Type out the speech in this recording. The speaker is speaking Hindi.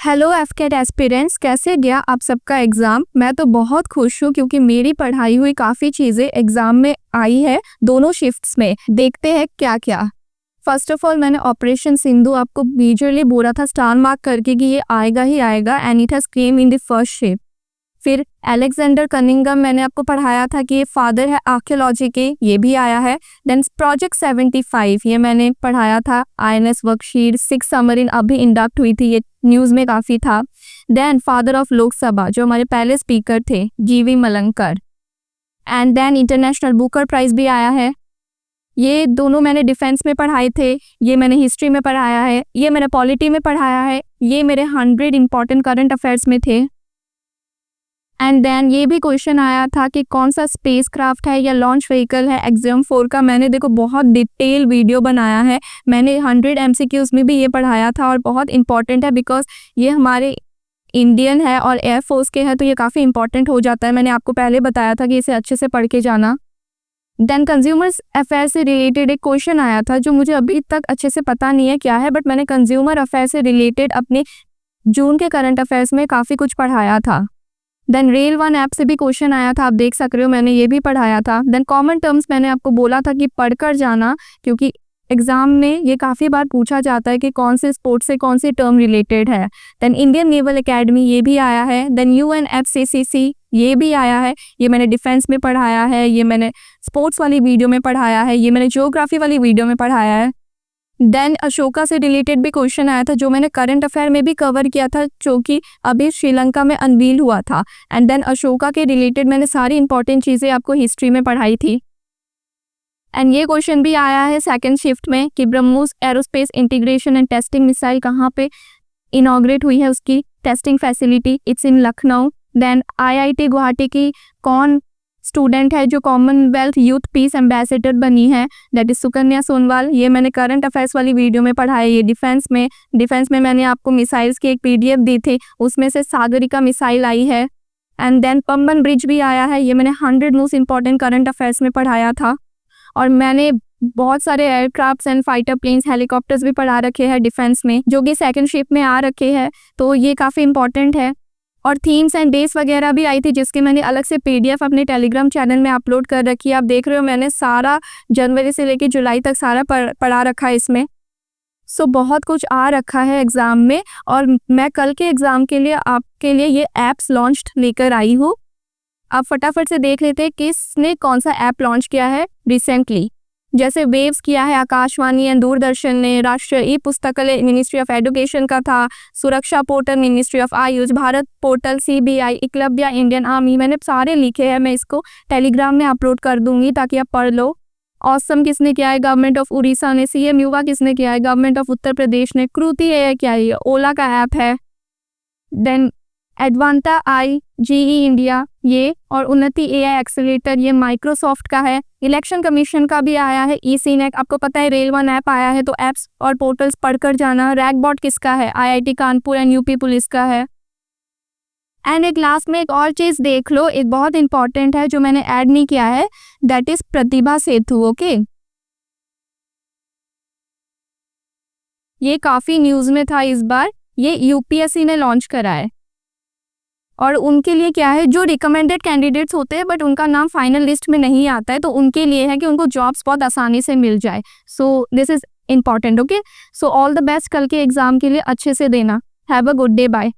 हेलो एफकेट एस्पिरेंट्स, कैसे गया आप सबका एग्ज़ाम। मैं तो बहुत खुश हूँ क्योंकि मेरी पढ़ाई हुई काफ़ी चीज़ें एग्ज़ाम में आई है दोनों शिफ्ट्स में। देखते हैं क्या क्या। फर्स्ट ऑफ ऑल मैंने ऑपरेशन सिंधु आपको मेजरली बोला था स्टार मार्क करके कि ये आएगा ही आएगा, and it has came in the first shift. फिर अलेक्जेंडर कनिंघम मैंने आपको पढ़ाया था कि ये फादर है आर्कियोलॉजी के, ये भी आया है। देन प्रोजेक्ट 75 ये मैंने पढ़ाया था। INS वर्कशीट 6 समरीन अभी इंडक्ट हुई थी, ये न्यूज़ में काफ़ी था। देन फादर ऑफ लोकसभा जो हमारे पहले स्पीकर थे GV Malankar. And then international Booker prize भी आया है। ये दोनों मैंने डिफेंस में पढ़ाए थे, ये मैंने हिस्ट्री में पढ़ाया है, ये मैंने पॉलिटी में पढ़ाया है, ये मेरे 100 इंपॉर्टेंट करंट अफेयर्स में थे। एंड देन ये भी क्वेश्चन आया था कि कौन सा स्पेस क्राफ्ट है या लॉन्च व्हीकल है एग्जाम 4 का। मैंने देखो बहुत डिटेल वीडियो बनाया है, मैंने 100 MCQs में भी ये पढ़ाया था और बहुत इंपॉर्टेंट है बिकॉज ये हमारे इंडियन है और एयरफोर्स के हैं तो ये काफ़ी इंपॉर्टेंट हो जाता है। मैंने आपको पहले बताया था कि इसे अच्छे से पढ़ के जाना। देन कंज्यूमर्स अफेयर से रिलेटेड एक क्वेश्चन आया था जो मुझे अभी तक अच्छे से पता नहीं है क्या है, बट मैंने कंज्यूमर अफेयर से रिलेटेड अपने जून के करंट अफेयर्स में काफ़ी कुछ पढ़ाया था। देन रेल वन ऐप से भी क्वेश्चन आया था, आप देख सक रहे हो, मैंने ये भी पढ़ाया था। देन कॉमन टर्म्स मैंने आपको बोला था कि पढ़कर जाना क्योंकि एग्जाम में ये काफ़ी बार पूछा जाता है कि कौन से स्पोर्ट्स से कौन सी टर्म रिलेटेड है। देन इंडियन नेवल एकेडमी ये भी आया है। देन UNFCCC ये भी आया है, ये मैंने डिफेंस में पढ़ाया है, ये मैंने स्पोर्ट्स वाली वीडियो में पढ़ाया है, ये मैंने ज्योग्राफी वाली वीडियो में पढ़ाया है। देन अशोका से रिलेटेड भी क्वेश्चन आया था जो मैंने करंट अफेयर में भी कवर किया था जो कि अभी श्रीलंका में अनवील हुआ था। एंड देन अशोका के रिलेटेड मैंने सारी इंपॉर्टेंट चीज़ें आपको हिस्ट्री में पढ़ाई थी। एंड ये क्वेश्चन भी आया है सेकंड शिफ्ट में कि BrahMos aerospace integration and testing missile कहाँ पे इनॉग्रेट हुई है, उसकी testing facility, it's in Lucknow. Then IIT Guwahati की कौन स्टूडेंट है जो कॉमनवेल्थ यूथ पीस एम्बेसडर बनी है, दैट इज सुकन्या सोनवाल। ये मैंने करंट अफेयर्स वाली वीडियो में पढ़ा है। ये डिफेंस में मैंने आपको मिसाइल्स की एक PDF दी थी, उसमें से सागरिका मिसाइल आई है। एंड देन पंबन ब्रिज भी आया है, ये मैंने 100 मोस्ट इंपॉर्टेंट करंट अफेयर्स में पढ़ाया था। और मैंने बहुत सारे aircrafts and fighter planes helicopters भी पढ़ा रखे हैं डिफेंस में जो कि सेकेंड शिफ्ट में आ रखे हैं, तो ये काफ़ी इंपॉर्टेंट है। और थीम्स एंड डेज वगैरह भी आई थी जिसके मैंने अलग से PDF अपने टेलीग्राम चैनल में अपलोड कर रखी है। आप देख रहे हो मैंने सारा जनवरी से लेकर जुलाई तक सारा पढ़ा रखा है इसमें। सो बहुत कुछ आ रखा है एग्ज़ाम में और मैं कल के एग्ज़ाम के लिए आपके लिए ये ऐप्स लॉन्च लेकर आई हूँ। आप फटाफट से देख लेते हैं किसने कौन सा ऐप लॉन्च किया है रिसेंटली। जैसे वेव्स किया है आकाशवाणी एंड दूरदर्शन ने, राष्ट्रीय पुस्तकालय मिनिस्ट्री ऑफ एजुकेशन का था, सुरक्षा portal ministry of Ayush, Bharat portal CBI, Eklavya Indian army, मैंने सारे लिखे हैं। मैं इसको टेलीग्राम में अपलोड कर दूंगी ताकि आप पढ़ लो। ऑसम किसने किया है, गवर्नमेंट ऑफ उड़ीसा ने। CM युवा किसने किया है, गवर्नमेंट ऑफ उत्तर प्रदेश ने। कृति AI क्या है, ओला का ऐप है। देन एडवांटा IGE इंडिया ये, और उन्नति AI एक्सेलेरेटर ये माइक्रोसॉफ्ट का है। इलेक्शन कमीशन का भी आया है ECNEC, आपको पता है रेल वन ऐप आया है, तो ऐप्स और पोर्टल्स पढ़कर जाना। रैगबॉट किसका है, IIT Kanpur and UP police का है। एंड एक लास्ट में एक और चीज़ देख लो, एक बहुत इंपॉर्टेंट है जो मैंने ऐड नहीं किया है, that is Pratibha Setu. Okay, ये काफ़ी न्यूज़ में था इस बार, ये UPSC ने लॉन्च करा है। और उनके लिए क्या है, जो रिकमेंडेड कैंडिडेट्स होते हैं बट उनका नाम फाइनल लिस्ट में नहीं आता है, तो उनके लिए है कि उनको जॉब्स बहुत आसानी से मिल जाए। So this is important. Okay, so all the best कल के एग्ज़ाम के लिए, अच्छे से देना। Have a good day, bye.